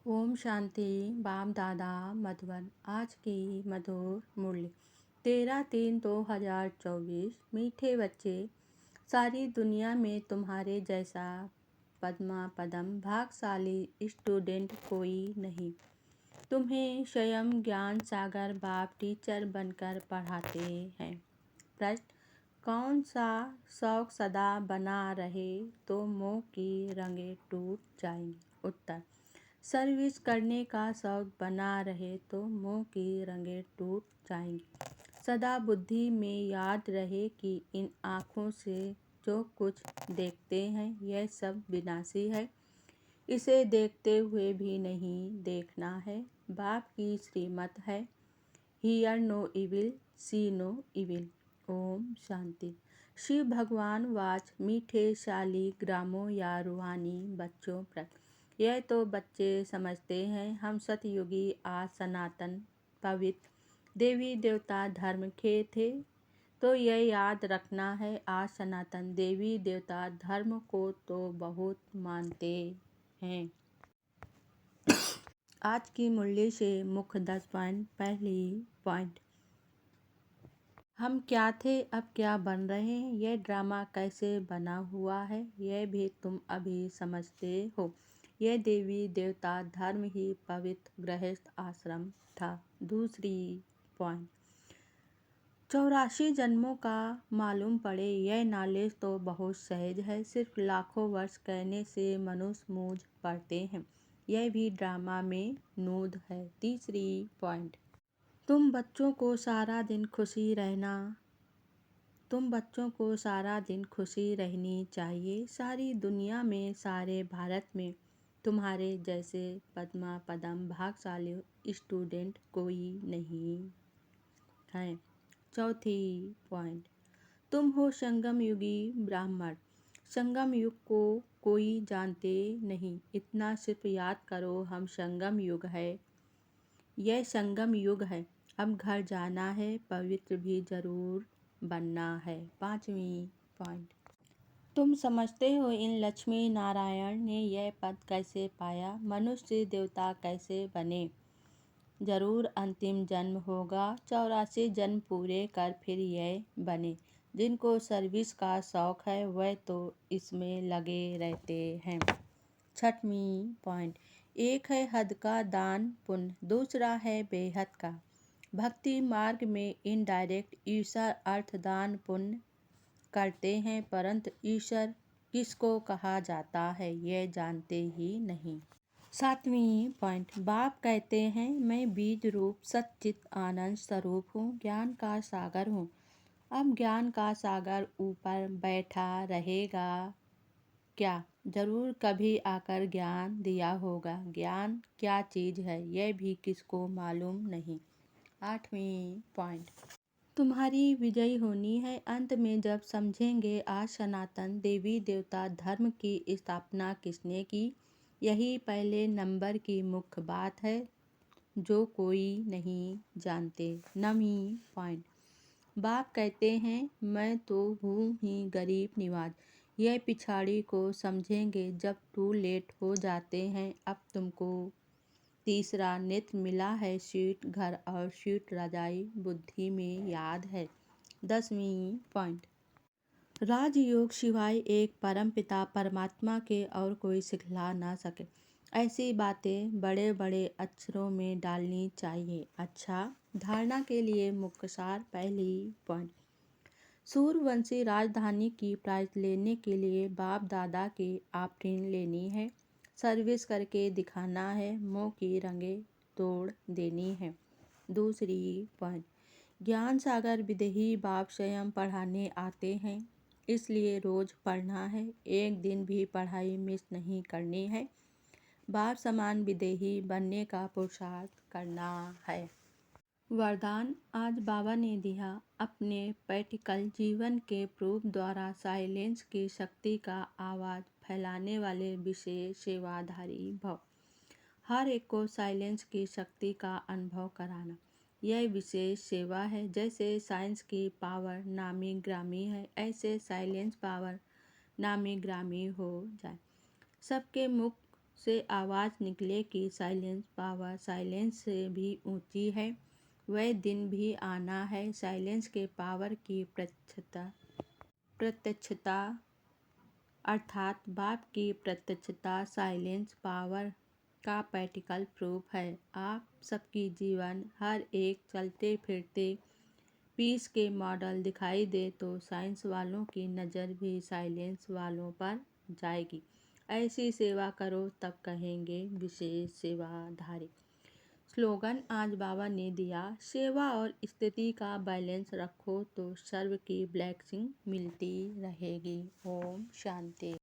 ओम शांति। बाप दादा मधुबन। आज की मधुर मुरली 13/3/2024। मीठे बच्चे, सारी दुनिया में तुम्हारे जैसा पद्मा पदम भाग्यशाली स्टूडेंट कोई नहीं। तुम्हें स्वयं ज्ञान सागर बाप टीचर बनकर पढ़ाते हैं। प्रश्न, कौन सा शौक सदा बना रहे तो मोह की रंगे टूट जाएंगी। उत्तर, सर्विस करने का शौक बना रहे तो मोह की रंगे टूट जाएंगी। सदा बुद्धि में याद रहे कि इन आँखों से जो कुछ देखते हैं यह सब विनाशी है। इसे देखते हुए भी नहीं देखना है। बाप की श्रीमत है, hear no evil, see no evil. ओम शांति। शिव भगवान वाच मीठे शाली ग्रामों या रूहानी बच्चों प्रति। यह तो बच्चे समझते हैं हम सतयुगी आज सनातन पवित्र देवी देवता धर्म के थे, तो यह याद रखना है आज सनातन देवी देवता धर्म को तो बहुत मानते हैं। आज की मुरली से मुख्य 10 पॉइंट। पहली पॉइंट, हम क्या थे अब क्या बन रहे हैं। यह ड्रामा कैसे बना हुआ है यह भी तुम अभी समझते हो। यह देवी देवता धर्म ही पवित्र गृहस्थ आश्रम था। दूसरी पॉइंट, 84 जन्मों का मालूम पड़े यह नॉलेज तो बहुत सहज है। सिर्फ लाखों वर्ष कहने से मनुष्य मूझ पड़ते हैं। यह भी ड्रामा में नूद है। तीसरी पॉइंट, तुम बच्चों को सारा दिन खुशी रहनी चाहिए। सारी दुनिया में सारे भारत में तुम्हारे जैसे पद्मा पदम भाग्यशाली स्टूडेंट कोई नहीं है। चौथी पॉइंट, तुम हो संगम युगी ब्राह्मण। संगम युग को कोई जानते नहीं। इतना सिर्फ याद करो हम संगम युग है। यह संगम युग है। अब घर जाना है, पवित्र भी जरूर बनना है। पांचवी पॉइंट, तुम समझते हो इन लक्ष्मी नारायण ने यह पद कैसे पाया, मनुष्य देवता कैसे बने। जरूर अंतिम जन्म होगा, 84 जन्म पूरे कर फिर यह बने। जिनको सर्विस का शौक है वह तो इसमें लगे रहते हैं। छठवीं पॉइंट, एक है हद का दान पुण्य, दूसरा है बेहद का। भक्ति मार्ग में इनडायरेक्ट ईश्वर अर्थ दान पुण्य करते हैं, परंतु ईश्वर किसको कहा जाता है यह जानते ही नहीं। सातवीं पॉइंट, बाप कहते हैं मैं बीज रूप सच्चित आनंद स्वरूप हूँ, ज्ञान का सागर हूँ। अब ज्ञान का सागर ऊपर बैठा रहेगा क्या, जरूर कभी आकर ज्ञान दिया होगा। ज्ञान क्या चीज़ है यह भी किसको मालूम नहीं। आठवीं पॉइंट, तुम्हारी विजय होनी है। अंत में जब समझेंगे आज सनातन देवी देवता धर्म की स्थापना किसने की, यही पहले नंबर की मुख्य बात है जो कोई नहीं जानते। नवीं पॉइंट, बाप कहते हैं मैं तो हूँ ही गरीब निवाज। यह पिछाड़ी को समझेंगे जब टू लेट हो जाते हैं। अब तुमको तीसरा नित्य मिला है, स्वीट घर और स्वीट रजाई बुद्धि में याद है। 10वीं पॉइंट, राजयोग सिवाय एक परम पिता परमात्मा के और कोई सिखला ना सके। ऐसी बातें बड़े बड़े अक्षरों में डालनी चाहिए। अच्छा, धारणा के लिए मुख्य सार। पहली पॉइंट, सूर्यवंशी राजधानी की प्राइज लेने के लिए बाप दादा की आफरीन लेनी है, सर्विस करके दिखाना है, मोह की रंगे तोड़ देनी है। दूसरी पॉइंट, ज्ञान सागर विदेही बाप स्वयं पढ़ाने आते हैं, इसलिए रोज पढ़ना है, एक दिन भी पढ़ाई मिस नहीं करनी है। बाप समान विदेही बनने का पुरुषार्थ करना है। वरदान आज बाबा ने दिया, अपने प्रैक्टिकल जीवन के प्रूफ द्वारा साइलेंस की शक्ति का आवाज़ फैलाने वाले विशेष सेवाधारी भव। हर एक को साइलेंस की शक्ति का अनुभव कराना यह विशेष सेवा है। जैसे साइंस की पावर नामी ग्रामी है, ऐसे साइलेंस पावर नामी ग्रामी हो जाए। सबके मुख से आवाज़ निकले कि साइलेंस पावर साइलेंस से भी ऊंची है। वह दिन भी आना है, साइलेंस के पावर की प्रत्यक्षता अर्थात बाप की प्रत्यक्षता साइलेंस पावर का प्रैक्टिकल प्रूफ है। आप सबकी जीवन हर एक चलते फिरते पीस के मॉडल दिखाई दे तो साइंस वालों की नज़र भी साइलेंस वालों पर जाएगी। ऐसी सेवा करो तब कहेंगे विशेष सेवाधारी। स्लोगन आज बाबा ने दिया, सेवा और स्थिति का बैलेंस रखो तो सर्व की ब्लेसिंग मिलती रहेगी। ओम शांति।